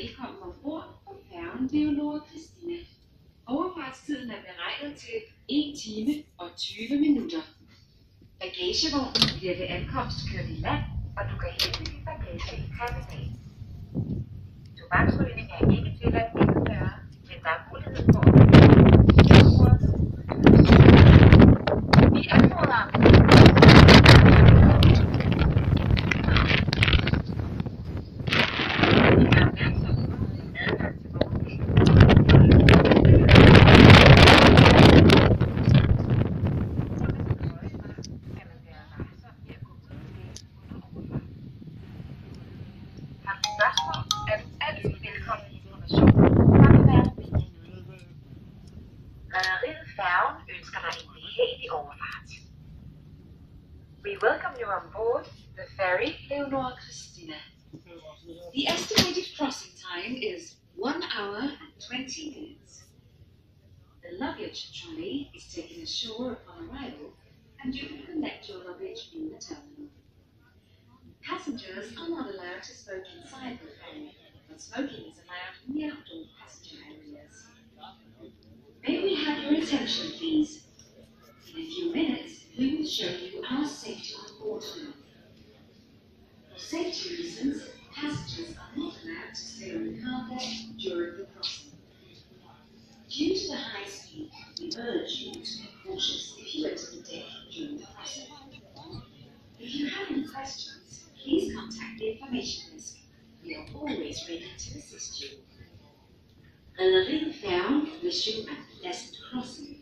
velkommen ombord på færgen Leonora Christina. Overfartstiden er beregnet til 1 time og 20 minutter. Bagagevognen bliver ved ankomst kørt i land, og du kan hente din bagage i terminalen. Tobaksrygning er ikke tilladt indendøre, men der er mulighed for at vi anmoder We welcome you on board the ferry Leonora Christina. The estimated crossing time is 1 hour and 20 minutes. The luggage trolley is taken ashore upon arrival, and you can collect your luggage in the terminal. Passengers are not allowed to smoke inside the ferry, but smoking is allowed in the outdoor passenger areas. May we have your attention, please? In a few minutes, we will show you our safety on board now. For safety reasons, passengers are not allowed to stay on the car deck during the crossing. Due to the high speed, we urge you to be cautious if you enter the deck during the crossing. If you have any questions, please contact the information desk. We are always ready to assist you. Rederiet Færgen wish you a pleasant crossing.